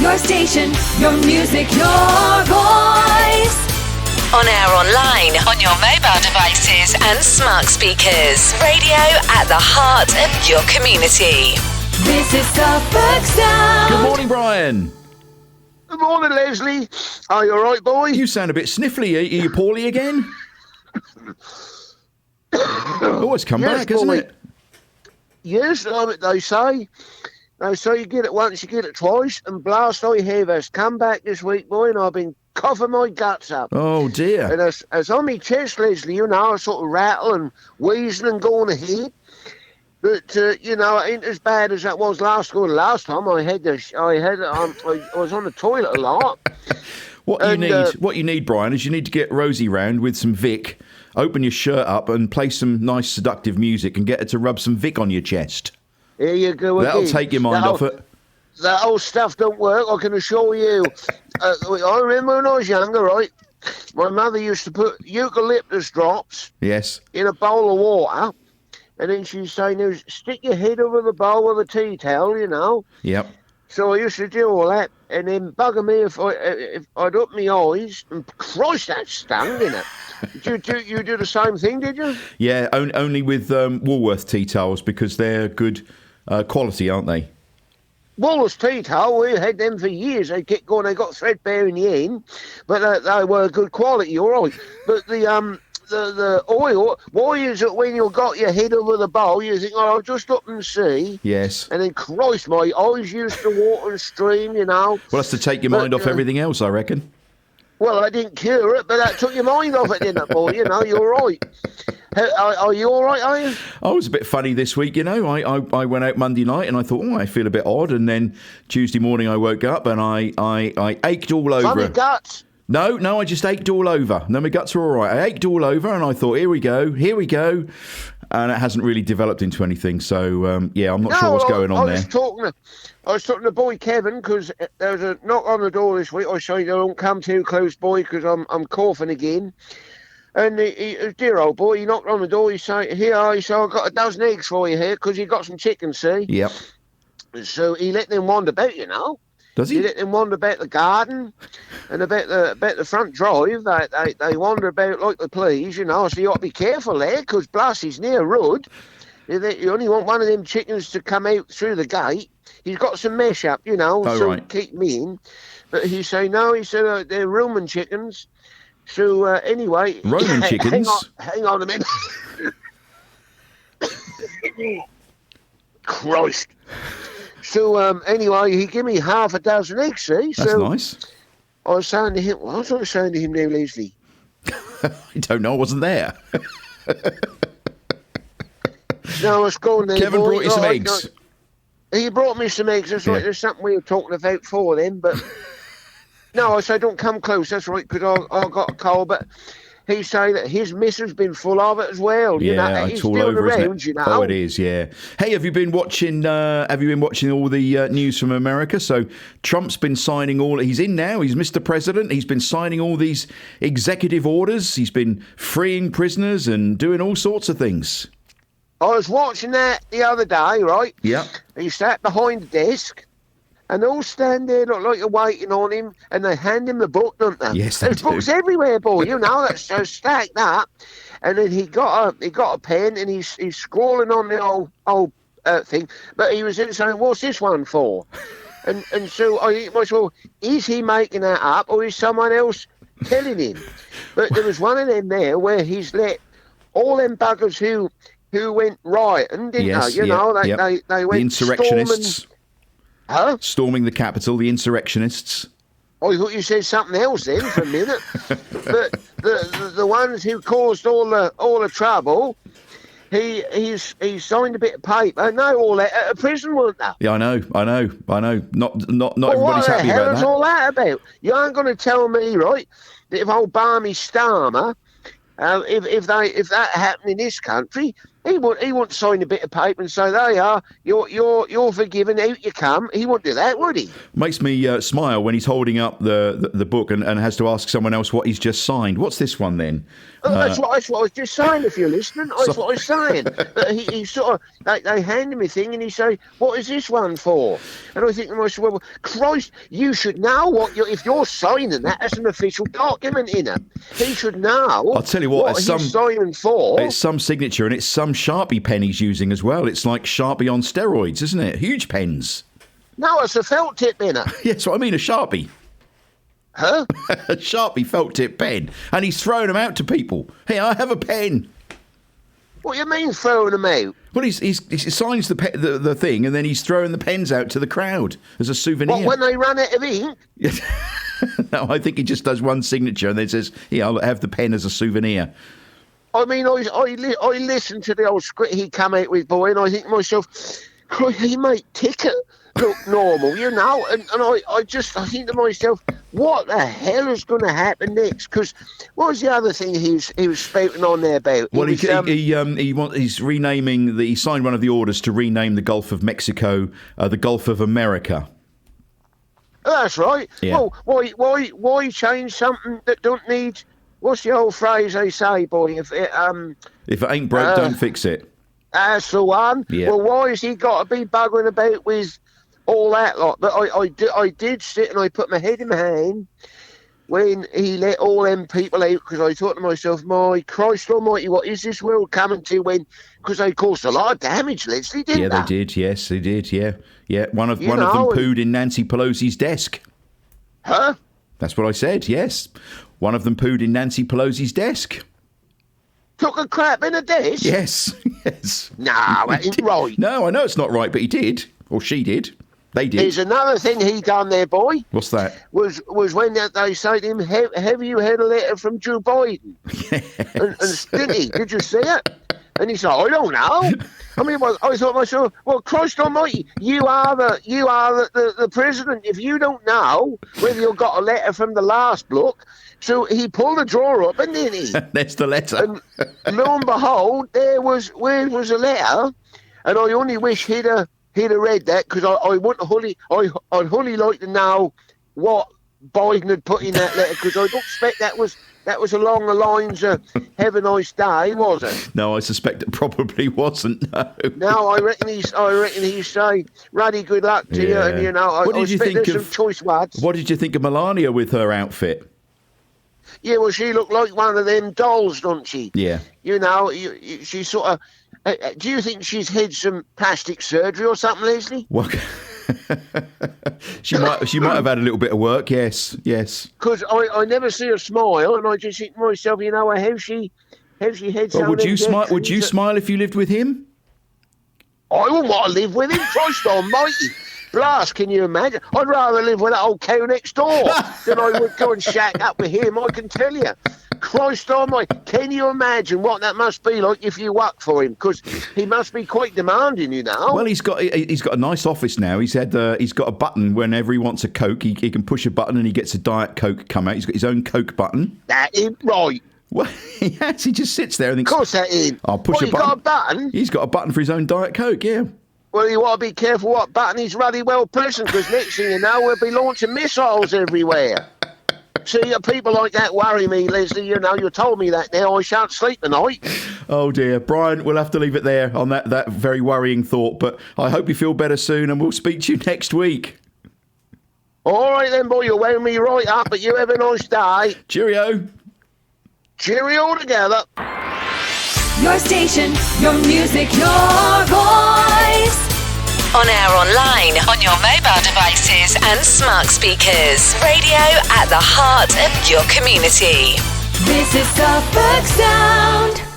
Your station, your music, your voice. On air, online, on your mobile devices and smart speakers. Radio at the heart of your community. This is Suffolk Sound. Good morning, Brian. Good morning, Leslie. Are you all right, boy? You sound a bit sniffly. Are you poorly again? Oh, it's come back, boy. hasn't it? Yes, they say. They say you get it once, you get it twice, and blast I have has come back this week, boy, and I've been coughing my guts up. Oh, dear. And as on my chest, Leslie, you know, I sort of rattle and wheezing and going ahead. But, you know, it ain't as bad as that was last time. I was on the toilet a lot. What you need, Brian, is you need to get Rosie round with some Vic, open your shirt up and play some nice seductive music and get her to rub some Vic on your chest. Here you go again. That'll take your mind off it. That old stuff don't work, I can assure you. I remember when I was younger, right? My mother used to put eucalyptus drops Yes. in a bowl of water, and then she'd say, "Now stick your head over the bowl with a tea towel, you know." Yep. So I used to do all that, and then bugger me if I'd open my eyes, and Christ, that stung, didn't it? You do the same thing, did you? Yeah, only with Woolworth tea towels because they're good quality, aren't they? Wallace tea towel, we had them for years. They kept going, they got threadbare in the end, but they were good quality, all right. But the oil, why is it when you've got your head over the bowl, you think, oh, I'll just up and see? Yes. And then, Christ, my eyes used to water and stream, you know. Well, that's to take your mind off everything else, I reckon. Well, I didn't cure it, but that took your mind off it, didn't it, boy? You know, you're right. Are you all right, are you? I was a bit funny this week, you know. I went out Monday night and I thought, I feel a bit odd. And then Tuesday morning I woke up and I ached all over. Funny guts? No, I just ached all over. No, my guts were all right. I ached all over and I thought, here we go. And it hasn't really developed into anything. So, I'm not sure what's going on there. I was talking to boy Kevin because there was a knock on the door this week. I said, don't come too close, boy, because I'm coughing again. And he, dear old boy, he knocked on the door. He said, I've got a dozen eggs for you here because he got some chickens, see? Yep. So he let them wander about, you know. Does he? He let them wander about the garden and about the front drive. They wander about like they please, you know. So you ought to be careful there because Blassie's near road. You only want one of them chickens to come out through the gate. He's got some mesh up, you know, right. Keep me in. But he said they're Roman chickens. So anyway, Roman chickens. Hang on a minute. Christ. So anyway, he gave me half a dozen eggs. See, that's nice. I was saying to him, what was I saying to him now, Leslie? I don't know. I wasn't there. No, I was going there. Kevin brought you some eggs. He brought me some eggs. That's right. There's something we were talking about for them, but no, I said don't come close. That's right, because I got a cold. But he say that his missus been full of it as well. Yeah, you know, it's all over, isn't it? You know? Oh, it is. Yeah. Hey, have you been watching? All the news from America? So Trump's been signing all. He's in now. He's Mr. President. He's been signing all these executive orders. He's been freeing prisoners and doing all sorts of things. I was watching that the other day, right? Yeah. He sat behind the desk, and they all stand there like you're waiting on him, and they hand him the book, don't they? Yes, they There's do. books everywhere, boy. You know, that's so stacked up. And then he got a pen, and he's scrawling on the old thing. But he was in saying, "What's this one for?" And so I was, well, is he making that up, or is someone else telling him? But there was one of them there where he's let all them buggers who went rioting, didn't yes, they? You know, they went the insurrectionists. Huh? Storming the Capitol, the insurrectionists. I thought you said something else then for a minute. But the ones who caused all the trouble, he signed a bit of paper. No, all that at a prison, weren't they? Yeah, I know. Not Well, everybody's happy about that. what the hell is all that about? You aren't going to tell me, right, that if old Barmy Starmer, if that happened in this country, He won't sign a bit of paper and say, "There you are, you're forgiven, out you come." He won't do that, would he? Makes me smile when he's holding up the book and has to ask someone else what he's just signed. What's this one then? That's what I was just saying. If you're listening, that's what I was saying. He sort of they handed me a thing and he say, "What is this one for?" And I think to myself, "Well, Christ, you should know what if you're signing that as an official document in it. He should know." I'll tell you what, he's signing for. It's some signature and it's some Sharpie pen he's using as well. It's like Sharpie on steroids, isn't it? Huge pens. No, it's a felt tip in it. Yes, what I mean, a Sharpie. Huh? A Sharpie felt tip pen. And he's throwing them out to people. Hey, I have a pen. What do you mean throwing them out? Well, he signs the thing and then he's throwing the pens out to the crowd as a souvenir. What, when they run out of ink? No, I think he just does one signature and then says, "Yeah, I'll have the pen as a souvenir." I mean, I listened to the old script he come out with, boy, and I think to myself, he might ticket look normal, you know, and I think to myself, what the hell is going to happen next? Because what was the other thing he was spouting on there about? Well, he's renaming he signed one of the orders to rename the Gulf of Mexico the Gulf of America. That's right. Yeah. Well, why change something that don't need? What's the old phrase they say, boy? If it ain't broke, don't fix it. That's the one. Yeah. Well, why has he got to be buggering about with all that lot? But I did sit and I put my head in my hand when he let all them people out, because I thought to myself, my Christ almighty, what is this world coming to? Because they caused a lot of damage, Leslie, didn't they? Yeah, they did. Yes, they did. Yeah. One of them pooed in Nancy Pelosi's desk. Huh? That's what I said. Yes, one of them pooed in Nancy Pelosi's desk. Took a crap in a desk? Yes. Yes. No, that ain't right. No, I know it's not right, but he did, or she did. They did. There's another thing he done there, boy. What's that? Was when they say to him, have you had a letter from Joe Biden? Yes. And did he? Did you see it? And he said, I don't know. I mean, well, I thought to myself, well, Christ almighty, you are the president. If you don't know whether you got a letter from the last bloke, so he pulled the drawer up, and didn't he? That's the letter. And lo and behold, where was a letter, and I only wish he'd have read that, because I'd wholly like to know what Biden had put in that letter, because I don't expect that was along the lines of "Have a nice day," was it? No, I suspect it probably wasn't. No. No, I reckon he's saying, "Ruddy, good luck to you," and you know, What did you think there's some choice words. What did you think of Melania with her outfit? Yeah, well, she looked like one of them dolls, don't she? Yeah. You know, she sort of. Do you think she's had some plastic surgery or something, Leslie? Well, she might have had a little bit of work. Yes. Because I never see her smile, and I just think to myself, you know, have she had something? Well, would you smile? Would you smile if you lived with him? I wouldn't want to live with him. Christ almighty. Blast, can you imagine? I'd rather live with that old cow next door than I would go and shack up with him, I can tell you. Christ almighty, can you imagine what that must be like if you work for him? Because he must be quite demanding, you know. Well, he's got a nice office now. He's got a button whenever he wants a Coke. He can push a button and he gets a Diet Coke come out. He's got his own Coke button. That ain't right. Well, yes, he just sits there and thinks, of course that ain't. I'll push a button. Got a button? He's got a button for his own Diet Coke, yeah. Well, you want to be careful what button he's ruddy well pressing, because next thing you know, we'll be launching missiles everywhere. See, people like that worry me, Leslie. You know, you told me that now. I shan't sleep tonight. Oh, dear. Brian, we'll have to leave it there on that very worrying thought. But I hope you feel better soon, and we'll speak to you next week. All right, then, boy. You'll wound me right up, but you have a nice day. Cheerio. Cheerio together. Your station, your music, your voice. On air, online, on your mobile devices and smart speakers. Radio at the heart of your community. This is Suffolk Sound.